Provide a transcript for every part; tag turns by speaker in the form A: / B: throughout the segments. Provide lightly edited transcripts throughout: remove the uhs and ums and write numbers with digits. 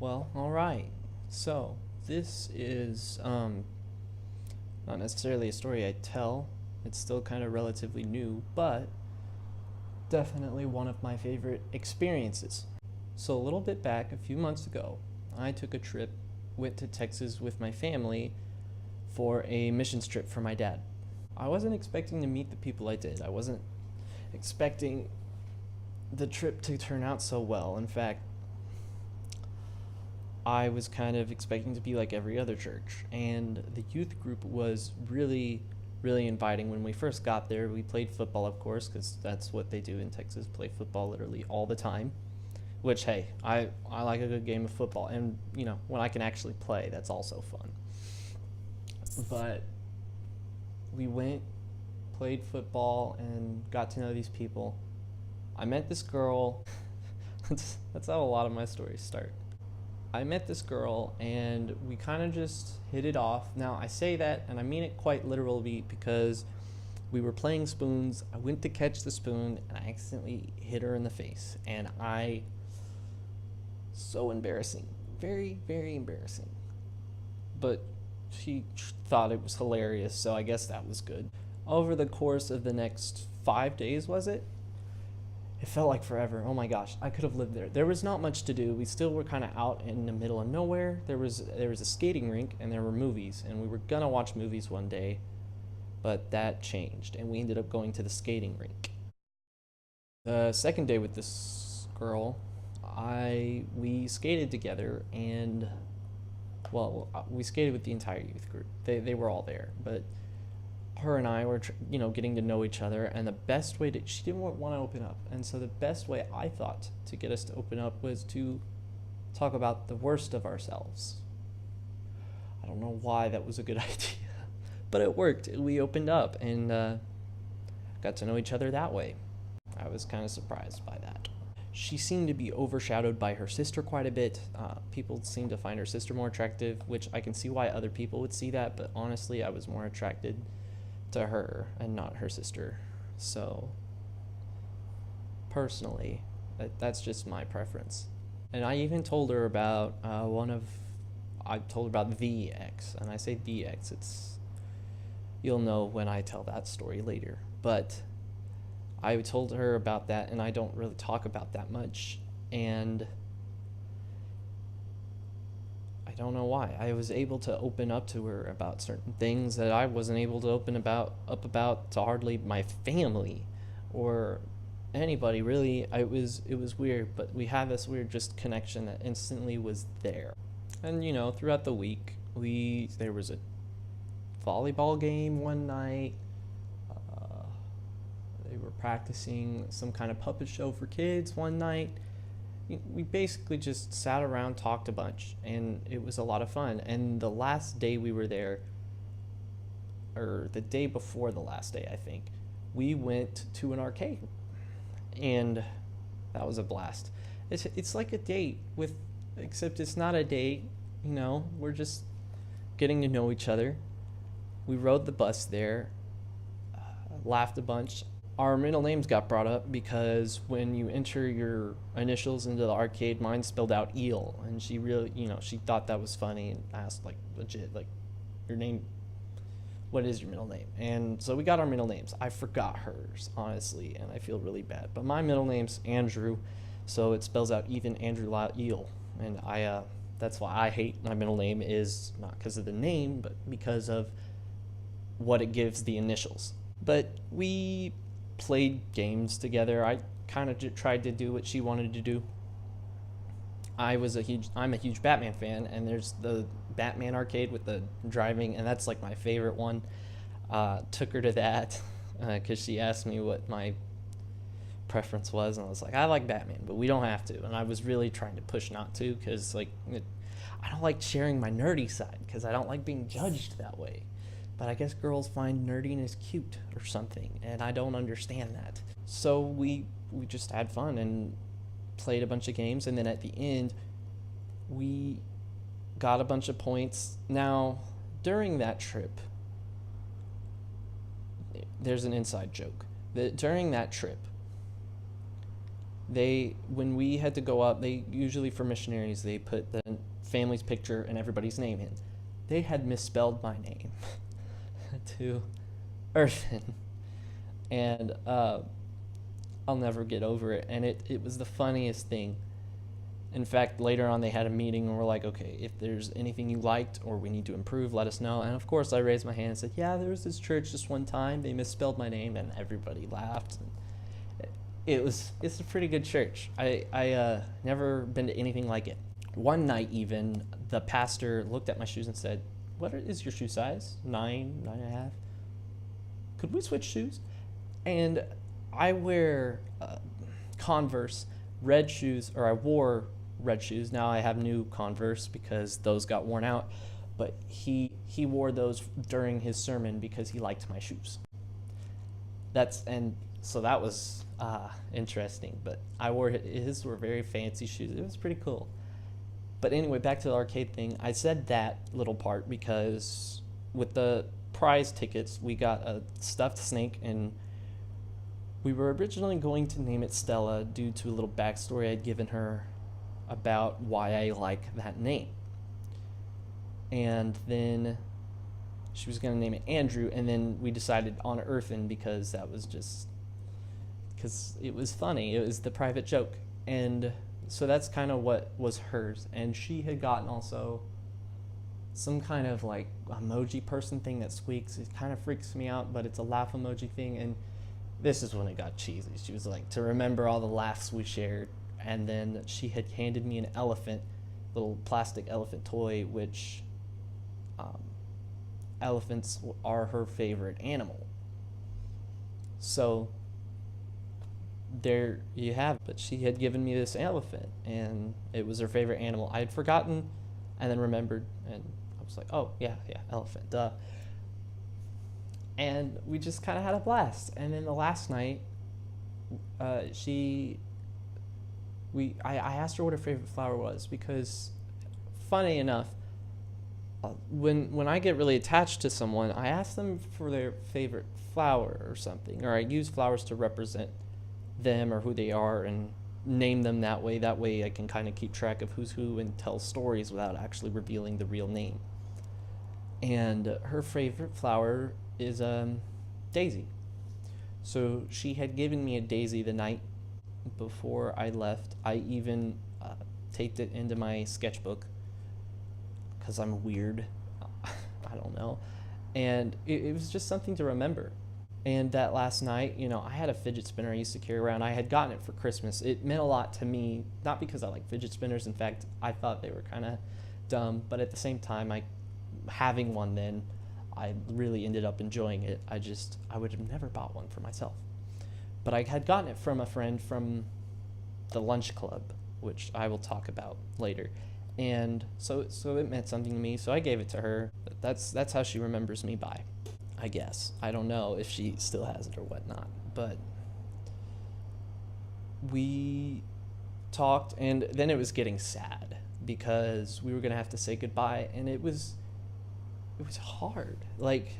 A: Well, alright. So, this is not necessarily a story I tell. It's still kind of relatively new, but definitely one of my favorite experiences. So, a little bit back, a few months ago, I took a trip, went to Texas with my family for a missions trip for my dad. I wasn't expecting to meet the people I did. I wasn't expecting the trip to turn out so well. In fact, I was kind of expecting to be like every other church, and the youth group was really, really inviting. When we first got there, we played football, of course, because that's what they do in Texas, play football literally all the time. Which, hey, I like a good game of football, and when I can actually play, that's also fun. But we went, played football, and got to know these people. I met this girl. That's how a lot of my stories start. I met this girl and we kind of just hit it off. Now, I say that and I mean it quite literally because we were playing spoons. I went to catch the spoon and I accidentally hit her in the face. And so embarrassing. Very, very embarrassing. But she thought it was hilarious, so I guess that was good. Over the course of the next 5 days, was it? It felt like forever. Oh my gosh, I could have lived there. There was not much to do. We still were kind of out in the middle of nowhere. There was a skating rink and there were movies, and we were gonna watch movies one day, but that changed and we ended up going to the skating rink. The second day with this girl, we skated together, and well, we skated with the entire youth group. They were all there, but her and I were, getting to know each other, and the best way she didn't want to open up, and so the best way I thought to get us to open up was to talk about the worst of ourselves. I don't know why that was a good idea, but it worked. We opened up and got to know each other that way. I was kind of surprised by that. She seemed to be overshadowed by her sister quite a bit. People seemed to find her sister more attractive, which I can see why other people would see that, but honestly, I was more attracted to her and not her sister. So personally, that's just my preference. And I even told her about I told her about the ex, and I say the ex, you'll know when I tell that story later, but I told her about that, and I don't really talk about that much, and I don't know why. I was able to open up to her about certain things that I wasn't able to open about to hardly my family or anybody really. It was weird, but we had this weird just connection that instantly was there. And throughout the week, there was a volleyball game one night. They were practicing some kind of puppet show for kids one night. We basically just sat around, talked a bunch, and it was a lot of fun. And the last day we were there, or the day before the last day, I think, we went to an arcade, and that was a blast. It's like a date except it's not a date. We're just getting to know each other. We rode the bus there, laughed a bunch. Our middle names got brought up because when you enter your initials into the arcade, mine spelled out eel, and she really, she thought that was funny and asked, like, legit, like, your name, what is your middle name? And so we got our middle names. I forgot hers, honestly, and I feel really bad. But my middle name's Andrew, so it spells out Ethan Andrew Lyle Eel, and that's why I hate my middle name, is not because of the name, but because of what it gives the initials. But we played games together. I kind of tried to do what she wanted to do. I'm a huge Batman fan, and there's the Batman arcade with the driving, and that's like my favorite one. Took her to that because she asked me what my preference was, and I was like, I like Batman, but we don't have to. And I was really trying to push not to, because I don't like sharing my nerdy side, because I don't like being judged that way. But I guess girls find nerdiness cute or something, and I don't understand that. So we just had fun and played a bunch of games, and then at the end, we got a bunch of points. Now, during that trip, there's an inside joke. During that trip, when we had to go up, they usually for missionaries they put the family's picture and everybody's name in. They had misspelled my name to Earthen, and I'll never get over it. And it was the funniest thing. In fact, later on they had a meeting and we're like, okay, if there's anything you liked or we need to improve, let us know. And of course I raised my hand and said, yeah, there was this church this one time, they misspelled my name, and everybody laughed. And it's a pretty good church. I never been to anything like it. One night even, the pastor looked at my shoes and said, what is your shoe size? 9.5? Could we switch shoes? And I wear Converse red shoes, or I wore red shoes. Now I have new Converse because those got worn out. But he wore those during his sermon because he liked my shoes. So that was interesting. But I wore his were very fancy shoes. It was pretty cool. But anyway, back to the arcade thing. I said that little part because with the prize tickets, we got a stuffed snake, and we were originally going to name it Stella due to a little backstory I'd given her about why I like that name. And then she was going to name it Andrew, and then we decided on Earthen because it was funny. It was the private joke. And so that's kind of what was hers. And she had gotten also some kind of like emoji person thing that squeaks. It kind of freaks me out, but it's a laugh emoji thing. And this is when it got cheesy. She was like, to remember all the laughs we shared. And then she had handed me an elephant, little plastic elephant toy, which elephants are her favorite animal. So there you have it. But she had given me this elephant, and it was her favorite animal. I had forgotten and then remembered, and I was like, oh, yeah, elephant, duh. And we just kind of had a blast. And then the last night, I asked her what her favorite flower was because, funny enough, when I get really attached to someone, I ask them for their favorite flower or something, or I use flowers to represent them or who they are and name them that way. That way I can kind of keep track of who's who and tell stories without actually revealing the real name. And her favorite flower is daisy. So she had given me a daisy the night before I left. I even taped it into my sketchbook because I'm weird. I don't know. And it was just something to remember. And that last night, I had a fidget spinner I used to carry around. I had gotten it for Christmas. It meant a lot to me, not because I like fidget spinners. In fact, I thought they were kind of dumb. But at the same time, having one then, I really ended up enjoying it. I would have never bought one for myself. But I had gotten it from a friend from the lunch club, which I will talk about later. And so it meant something to me, so I gave it to her. That's how she remembers me by, I guess. I don't know if she still has it or whatnot. But we talked, and then it was getting sad because we were going to have to say goodbye, and it was hard. Like,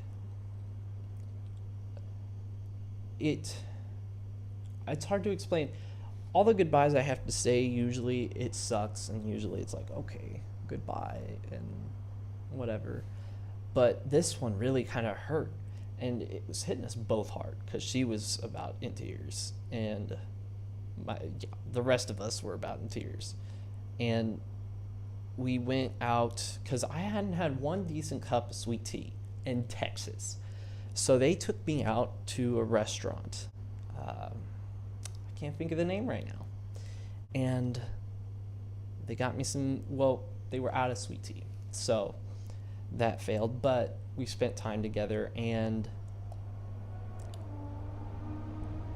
A: it's hard to explain. All the goodbyes I have to say, usually it sucks, and usually it's like, okay, goodbye, and whatever. But this one really kind of hurt, and it was hitting us both hard, because she was about in tears, and the rest of us were about in tears. And we went out, because I hadn't had one decent cup of sweet tea in Texas. So they took me out to a restaurant. I can't think of the name right now. And they got me they were out of sweet tea. So that failed, but we spent time together and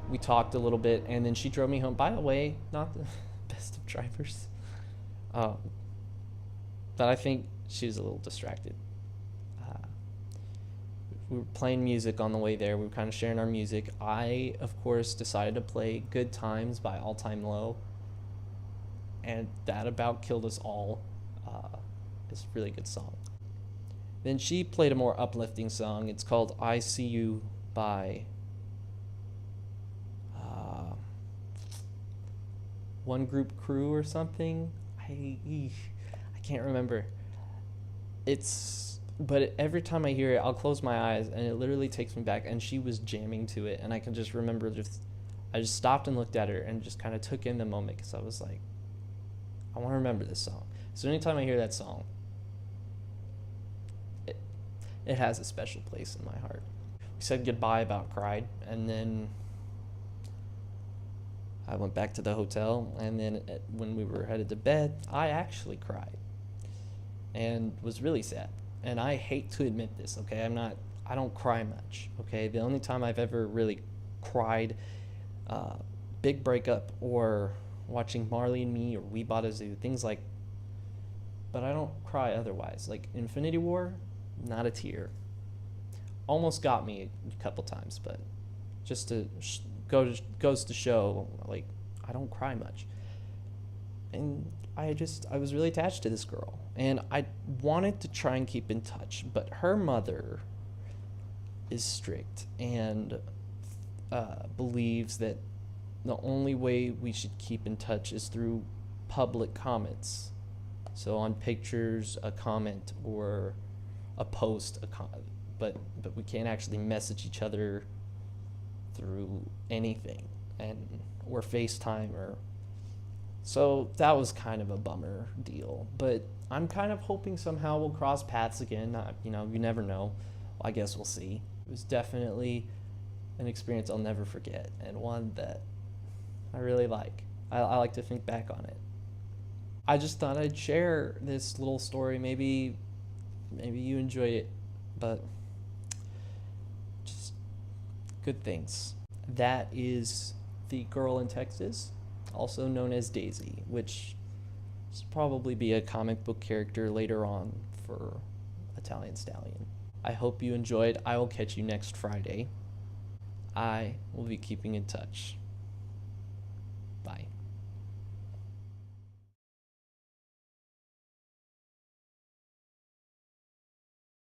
A: we talked a little bit, and then she drove me home. By the way, not the best of drivers. But I think she was a little distracted. We were playing music on the way there. We were kind of sharing our music. I, of course, decided to play Good Times by All Time Low. And that about killed us all. It's a really good song. Then she played a more uplifting song. It's called I See You by... one group crew or something. I can't remember. But every time I hear it, I'll close my eyes and it literally takes me back. And she was jamming to it, and I can just remember I just stopped and looked at her and just kind of took in the moment because I was like, I want to remember this song. So anytime I hear that song, it has a special place in my heart. We said goodbye, about cried, and then I went back to the hotel, and then when we were headed to bed, I actually cried and was really sad. And I hate to admit this, okay? I don't cry much, okay? The only time I've ever really cried, big breakup or watching Marley and Me or We Bought a Zoo, things like, but I don't cry otherwise. Like Infinity War, not a tear. Almost got me a couple times, but just to goes to show, like, I don't cry much. And I was really attached to this girl, and I wanted to try and keep in touch, but her mother is strict and believes that the only way we should keep in touch is through public comments. So on pictures, a comment, or a post, but we can't actually message each other through anything, or FaceTime, or so that was kind of a bummer deal. But I'm kind of hoping somehow we'll cross paths again. You never know. I guess we'll see. It was definitely an experience I'll never forget, and one that I really like. I like to think back on it. I just thought I'd share this little story. Maybe you enjoy it, but just good things. That is the girl in Texas, also known as Daisy, which will probably be a comic book character later on for Italian Stallion. I hope you enjoyed. I will catch you next Friday. I will be keeping in touch. Bye.